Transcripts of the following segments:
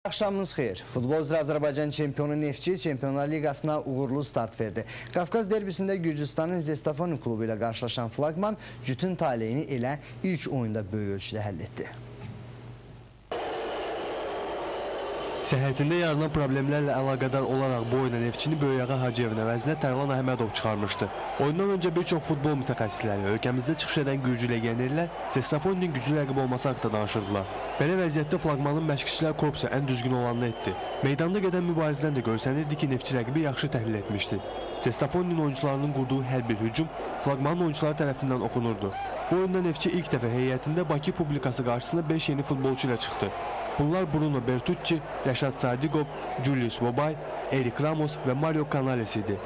Axşamınız xeyir. Futbol üzrə Azərbaycan çempionu Neftçi Çempionlar Liqasına uğurlu start verdi. Qafqaz derbisində Gürcüstanın Zestafoni klubu ilə qarşılaşan flaqman Cütün taleyini elə ilk oyunda böyük ölçüdə həll etdi. Səhhətində yaranan problemlərlə əlaqədar olaraq bu oyuna Neftçini Böyükağa Hacıyevin əvəzinə Tərlan Əhmədov çıxarmışdı. Oyundan öncə bir çox futbol mütəxəssisləri, ölkəmizdə çıxış edən Gürcü legionerlər Zestofoninin güclü rəqib olması haqqında danışırdılar. Belə vəziyyətdə flaqmanın məşqçilər korpusu ən düzgün olanını etdi. Meydanda gedən mübarizədən də görsənirdi ki, Neftçi rəqibi yaxşı təhlil etmişdi. Zestofoninin oyuncularının qurduğu hər bir hücum flaqmanın oyuncuları tərəfindən oxunurdu. Bu oyunda Neftçi ilk dəfə heyətində Bakı publikası qarşısına 5 yeni futbolçu ilə çıxdı. Bunlar Bruno Bertucci, Rəşad Sadiqov, Julius Vobay, Erik Ramos və Mario Canales idi.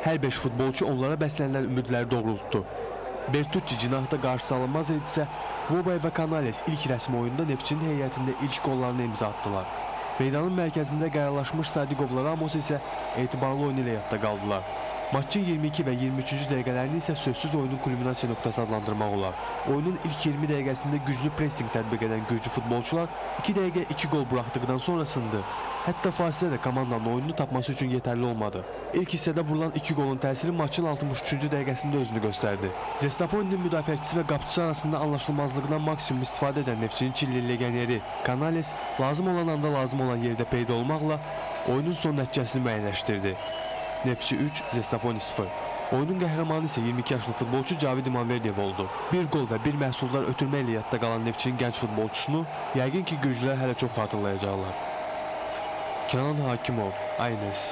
Hər 5 futbolçu onlara bəslənilən ümidləri doğrultdu. Bertucci cinahda qarşı alınmaz edisə, Vobay və Canales ilk rəsmi oyunda Neftçinin heyətində ilk qollarını imza atdılar. Meydanın mərkəzində qərarlaşmış Sadiqovla Ramos isə etibarlı oyun ilə yadda qaldılar. Maçın 22 və 23-cü dəqiqələrini isə sözsüz oyunun kulminasiya nöqtəsi adlandırmaq olar. Oyunun ilk 20 dəqiqəsində güclü pressing tətbiq edən Gürcü futbolçular 2 dəqiqə 2 gol buraxdıqdan sonra sındı. Hətta fasilə də komandanın oyununu tapması üçün yetərli olmadı. İlk hissədə vurulan 2 golun təsiri maçın 63-cü dəqiqəsində özünü göstərdi. Zestofoninin müdafiəçisi və qapıçısı arasında anlaşılmazlıqdan maksimum istifadə edən Neftçinin Çilli legioneri Canales lazım olan anda lazım olan yerdə peyda olmaqla oyunun son nəticəsini müəyyənləşdirdi. Neftçi 3, Zestafoni 0. Oyunun qəhrəmanı isə 22 yaşlı futbolçu Cavid İmanverdiyev oldu. Bir gol və bir məhsullar ötürmə ilə yadda qalan Neftçinin gənc futbolçusunu yəqin ki, Gürcülər hələ çox xatırlayacaqlar. Kenan Hakimov, Aynes.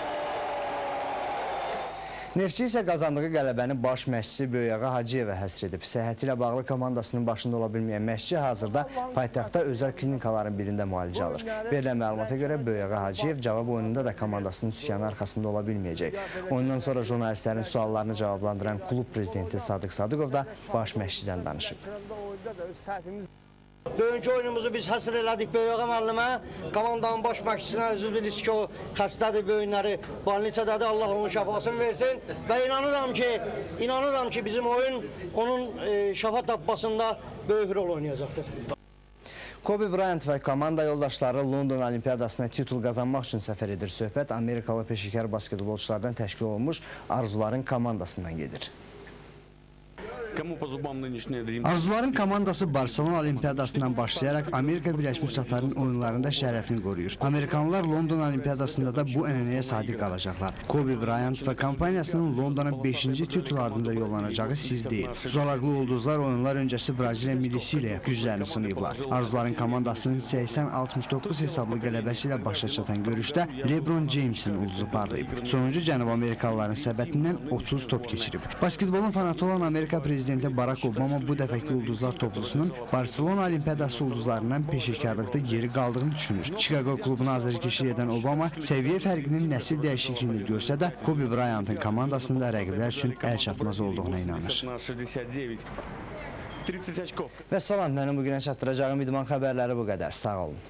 Neftçi isə qazandığı qələbəni baş məşqçisi Böyükağa Hacıyevə həsr edib. Səhhəti ilə bağlı komandasının başında ola bilməyən məşqçi hazırda paytaxtda özəl klinikaların birində müalicə alır. Verilən məlumata görə Böyükağa Hacıyev cavab oyununda da komandasının sükanı arxasında ola bilməyəcək. Oyundan sonra jurnalistlərin suallarını cavablandıran klub prezidenti Sadıq Sadıqov da baş məşqçidən danışıb. Bugünkü oyunumuzu biz həsr elədik Böyükağa müəllimə, komandanın baş məşqçisinə özür bilirik ki, o xəstədir, böyünləri balnisadadır, Allah onun şəfasını versin və inanıram ki, bizim oyun onun şəfa tapmasında böyük rol oynayacaqdır. Kobe Bryant və komanda yoldaşları London Olimpiyadasına titul qazanmaq üçün səfər edir. Söhbət Amerikalı peşəkar basketbolçulardan təşkil olunmuş Arzuların komandasından gedir. Arzuların komandası Barcelona Olimpiyadasından başlayaraq Amerika Birləşmiş Ştatlarının oyunlarında şərəfini qoruyur. Amerikanlılar London Olimpiyadasında da bu ənənəyə sadiq qalacaqlar. Kobe Bryant və kompaniyasının Londona 5-ci titul ardında yollanacağı siz deyil. Zolaqlı ulduzlar oyunlar öncəsi Braziliya millisi ilə güclərini sınayıblar. Arzuların komandasının 80-69 hesablı qələbəsi ilə başa çatan görüşdə LeBron Jamesin ulduzu parlayıb. Sonuncu Cənub Amerikalıların səbətindən 30 top keçirib. Basketbolun fanatı olan Amerika prezidenti Barack Obama bu dəfəki ulduzlar toplusunun Barcelona Olimpiyadası ulduzlarından peşəkarlıqda geri qaldığını düşünür. Chicago klubuna azarkeşlik edən Obama səviyyə fərqinin nəsil dəyişikliyini görsə də Kobe Bryant'ın komandasında rəqiblər üçün əl çatmaz olduğuna inanır. Və salam, mənim bugünə çatdıracağım idman xəbərləri bu qədər. Sağ olun.